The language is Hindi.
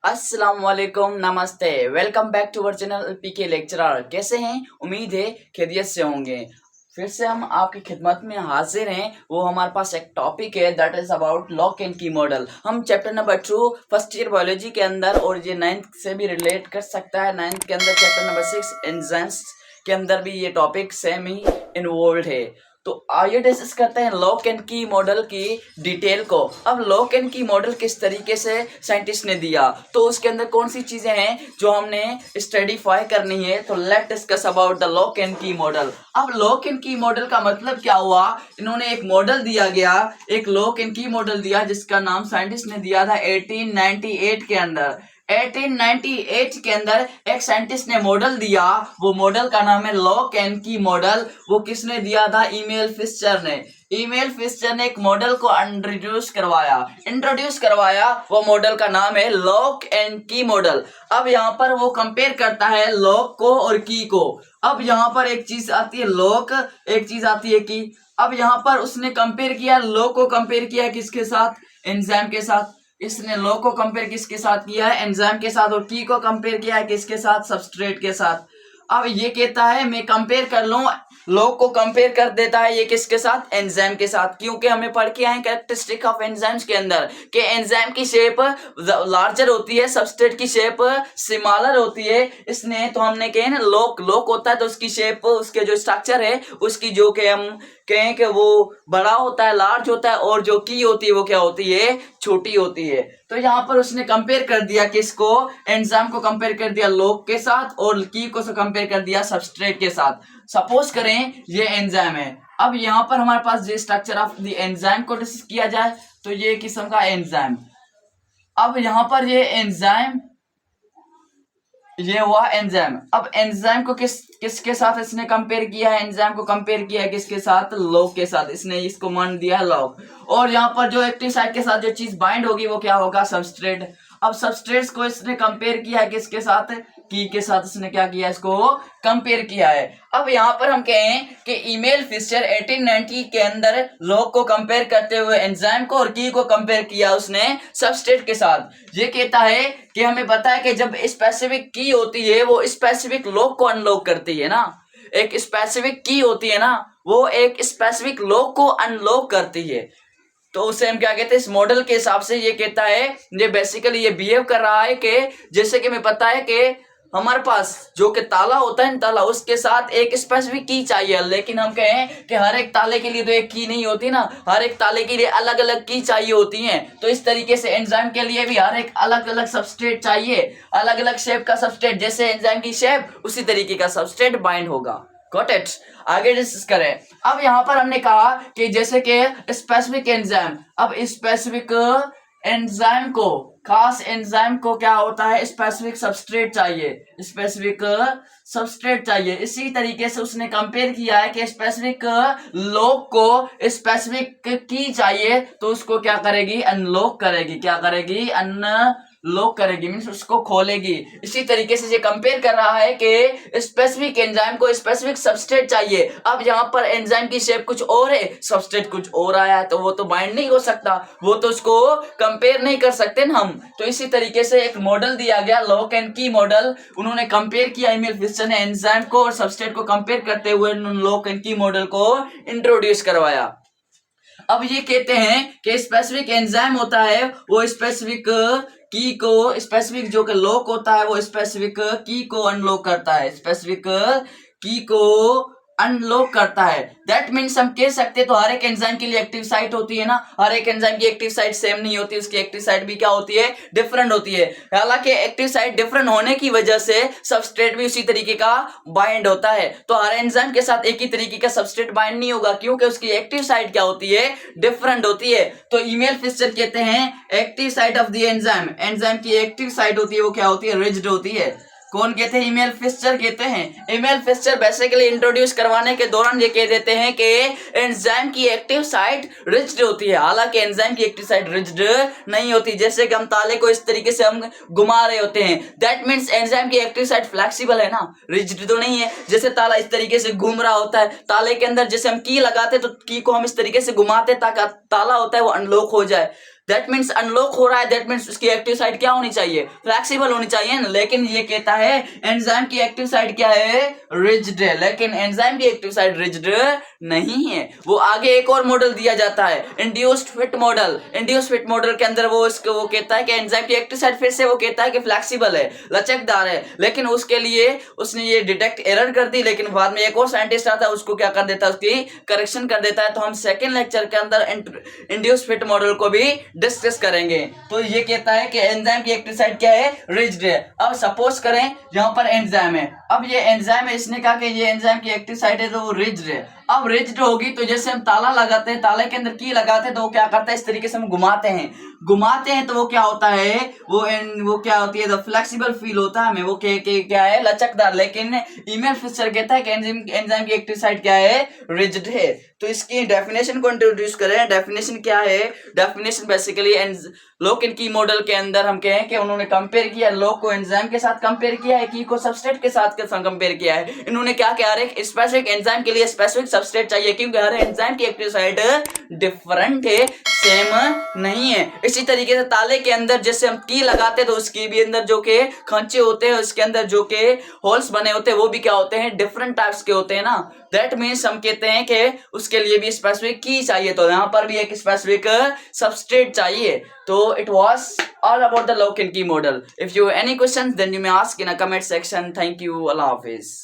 अस्सलाम वालेकुम, नमस्ते। Welcome back to our channel PK lecturer. कैसे हैं? उम्मीद है खैरियत से होंगे। फिर से हम आपकी खिदमत में हाजिर हैं। वो हमारे पास एक टॉपिक है that is about lock and की मॉडल। हम chapter number 2 first year biology के अंदर, और ये 9th से भी रिलेट कर सकता है। 9th के अंदर चैप्टर नंबर 6 एंजाइम्स के अंदर भी ये टॉपिक सेम ही इन्वॉल्व है। तो आइए डिस्कस करते हैं लॉक एंड की मॉडल की डिटेल को। अब लॉक एंड की मॉडल किस तरीके से साइंटिस्ट ने दिया, तो उसके अंदर कौन सी चीजें हैं जो हमने स्टडीफाई करनी है। तो let discuss about the lock and की मॉडल। अब लॉक एंड की मॉडल का मतलब क्या हुआ, इन्होंने एक मॉडल दिया गया, एक लॉक एंड की मॉडल दिया जिसका नाम साइंटिस्ट ने दिया था 1898 के अंदर। 1898 के अंदर एक साइंटिस्ट ने मॉडल दिया, वो मॉडल का नाम है लॉक एंड की मॉडल। वो किसने दिया था? ईमेल फिशर ने। ईमेल फिशर ने एक मॉडल को इंट्रोड्यूस करवाया। वो मॉडल का नाम है लॉक एंड की मॉडल। अब यहाँ पर वो कंपेयर करता है लॉक को और की को। अब यहाँ पर एक चीज आती है लॉक, एक चीज आती है की। अब यहाँ पर उसने कंपेयर किया, लॉक को कंपेयर किया किसके साथ? एंजाइम के साथ। इसने लॉक को कंपेयर किसके साथ किया है? एंजाइम के साथ। और की को कंपेयर किया है किसके साथ? सबस्ट्रेट के साथ। अब ये कहता है मैं कंपेयर कर लूं, लॉक को कंपेयर कर देता है ये किसके साथ? एंजाइम के साथ। क्योंकि हमें पढ़ के आए कैरेक्टरिस्टिक ऑफ एंजाइम्स के अंदर कि एंजाइम की शेप लार्जर होती है, सबस्ट्रेट की शेप स्मॉलर होती है। इसने तो हमने कहे ना लॉक होता है तो उसकी शेप, उसके जो स्ट्रक्चर है उसकी जो कि हम कहें कि वो बड़ा होता है, लार्ज होता है, और जो की होती है वो क्या होती है? छोटी होती है। तो यहाँ पर उसने कंपेयर कर दिया किसको? एंजाइम को कंपेयर कर दिया लॉक के साथ, और की को कंपेयर कर दिया सबस्ट्रेट के साथ। सपोज करें ये एंजाइम है। अब यहाँ पर हमारे पास ये स्ट्रक्चर ऑफ द एंजाइम को डिस्कस किया जाए तो ये किस्म का एंजाइम। अब यहाँ पर ये एंजाइम, ये हुआ एंजाइम। अब एंजाइम को किसके साथ इसने कंपेयर किया है? एंजाइम को कंपेयर किया है किसके साथ? लॉक के साथ। इसने इसको मान दिया है लॉक। और यहाँ पर जो एक्टिव साइट के साथ जो चीज बाइंड होगी वो क्या होगा? सबस्ट्रेट। अब सबस्ट्रेट्स को इसने कंपेयर किया है किसके साथ? की के साथ। इसने क्या किया? इसको कंपेयर किया है। अब यहाँ पर हम कहें कि ईमेल फिशर 1890 के अंदर लॉक को कंपेयर करते हुए एंजाइम को और की को कंपेयर किया उसने सबस्ट्रेट के साथ। ये कहता है कि हमें पता है कि जब स्पेसिफिक की होती है वो स्पेसिफिक लॉक को अनलॉक करती है ना। एक स्पेसिफिक की होती है ना, वो एक स्पेसिफिक लॉक को अनलॉक करती है। तो उसे हम क्या कहते हैं? इस मॉडल के हिसाब से ये कहता है, ये बेसिकली ये बिहेव कर रहा है कि जैसे कि हमें पता है कि हमारे पास जो कि ताला होता है, ताला उसके साथ एक स्पेसिफिक की चाहिए। लेकिन हम कहें कि हर एक ताले के लिए तो एक की नहीं होती ना, हर एक ताले के लिए अलग अलग की चाहिए होती हैं। तो इस तरीके से एंजाइम के लिए भी हर एक अलग अलग सबस्ट्रेट चाहिए, अलग अलग शेप का सबस्ट्रेट। जैसे एंजाइम की शेप उसी तरीके का सबस्ट्रेट बाइंड होगा। Got it? आगे डिस्कस करें। अब यहाँ पर हमने कहा कि जैसे कि स्पेसिफिक एंजाइम, अब स्पेसिफिक एंजाइम को, खास एंजाइम को क्या होता है? स्पेसिफिक सबस्ट्रेट चाहिए, स्पेसिफिक सबस्ट्रेट चाहिए। इसी तरीके से उसने कंपेयर किया है कि स्पेसिफिक लॉक को स्पेसिफिक की चाहिए तो उसको क्या करेगी? अनलॉक करेगी। क्या करेगी? अनलॉक करेगी, मीन्स उसको खोलेगी। इसी तरीके से ये कंपेयर कर रहा है कि स्पेसिफिक एंजाइम को स्पेसिफिक सबस्ट्रेट चाहिए। अब यहाँ पर एंजाइम की शेप कुछ और है, सबस्ट्रेट कुछ और आया है, तो वो तो बाइंड नहीं हो सकता, वो तो उसको कंपेयर नहीं कर सकते ना हम। तो इसी तरीके से एक मॉडल दिया गया लॉक एंड की मॉडल। उन्होंने कंपेयर किया, ईमेल फिशर ने एंजाइम को और सबस्ट्रेट को कंपेयर करते हुए लॉक एंड की मॉडल को इंट्रोड्यूस करवाया। अब ये कहते हैं कि स्पेसिफिक एंजाइम होता है वो स्पेसिफिक की को, स्पेसिफिक जो कि लॉक होता है वो स्पेसिफिक की को अनलॉक करता है, स्पेसिफिक की को अनलॉक करता है। दैट मीन्स हम कह सकते हैं तो हर एक एंजाइम के लिए एक्टिव साइट होती है ना, हर एक एंजाइम की एक्टिव साइट सेम नहीं होती, उसकी एक्टिव साइट भी क्या होती है? डिफरेंट होती है। हालांकि एक्टिव साइट डिफरेंट होने की वजह से सबस्ट्रेट भी उसी तरीके का बाइंड होता है। तो हर एंजाइम के साथ एक ही तरीके का सबस्ट्रेट बाइंड नहीं होगा, क्योंकि उसकी एक्टिव साइट क्या होती है? डिफरेंट होती है। तो ईमेल फिशर कहते हैं active site of the enzyme, enzyme की एक्टिव साइट होती है वो क्या होती है? रिजिड होती है। कौन कहते हैं? ईमेल फिशर कहते हैं। ईमेल फिशर बेसिकली इंट्रोड्यूस करवाने के दौरान ये कह देते हैं कि एंजाइम की एक्टिव साइट रिजिड होती है। हालांकि एंजाइम की एक्टिव साइट रिजिड नहीं होती। जैसे कि हम ताले को इस तरीके से हम घुमा रहे होते हैं, दैट मीन्स एंजाइम की एक्टिव साइट फ्लेक्सिबल है ना, रिजिड तो नहीं है। जैसे ताला इस तरीके से घूम रहा होता है, ताले के अंदर जैसे हम की लगाते तो की को हम इस तरीके से घुमाते ताकि ताला होता है वो अनलॉक हो जाए। दैट मीन्स अनलॉक हो रहा है, दैट मीन्स उसकी एक्टिव साइड क्या होनी चाहिए, फ्लेक्सिबल होनी चाहिए ना। लेकिन ये कहता है एंजाइम की एक्टिव साइड क्या है, रिजिड है। लेकिन एंजाइम की एक्टिव साइड रिजिड नहीं है। वो आगे एक और मॉडल दिया जाता है, induced fit model. Induced fit model के अंदर वो कहता है कि एंजाइम की एक्टिव साइड फिर से वो कहता है कि फ्लेक्सिबल है, लचकदार है। लेकिन उसके लिए उसने ये डिटेक्ट एरर कर दी, लेकिन बाद में एक और साइंटिस्ट आता है, उसको क्या कर देता है, उसकी करेक्शन कर देता है। तो हम सेकेंड लेक्चर के अंदर इंड्यूस्ड फिट मॉडल को भी डिस्कस करेंगे। तो ये कहता है कि एंजाइम की एक्टिव साइड क्या है, रिजिड है। अब सपोज करें यहाँ पर एंजाइम है, अब ये एंजाइम है, इसने कहा कि ये एंजाइम की एक्टिव साइड है तो वो रिजिड है। अब रिजिड होगी तो जैसे हम ताला लगाते हैं, ताले के अंदर की लगाते हैं तो वो क्या करता है, इस तरीके से हम घुमाते हैं तो वो क्या होता है, वो क्या होती है, द फ्लेक्सिबल फील होता है हमें, वो क्या है, लचकदार। लेकिन ईमेल फिशर कहता है कि एंजाइम की एक्टिव साइड क्या है, रिजिड है। तो इसकी डेफिनेशन को इंट्रोड्यूस करें। डेफिनेशन क्या है, डेफिनेशन बेसिकली लॉक एंड की मॉडल के अंदर हम कहें कि उन्होंने कंपेयर किया, लॉक को एंजाइम के साथ कंपेयर किया है, की को सबस्ट्रेट के साथ कंपेयर किया है। इन्होंने क्या किया, हर एक स्पेसिफिक एंजाइम के लिए स्पेसिफिक सबस्ट्रेट चाहिए, क्योंकि हर एंजाइम की एक्टिव साइड डिफरेंट है, सेम नहीं है। इसी तरीके से ताले के अंदर जैसे हम की लगाते हैं तो उसकी भी अंदर जो के खांचे होते हैं, उसके अंदर जो के होल्स बने होते हैं, वो भी क्या होते हैं, डिफरेंट टाइप्स के होते हैं ना। दैट मीन्स हम कहते हैं कि उसके लिए भी स्पेसिफिक की चाहिए, तो यहाँ पर भी एक स्पेसिफिक सबस्ट्रेट चाहिए। तो it was all about the lock and key model. If you have any questions, then you may ask in a comment section. Thank you. Allah Hafiz.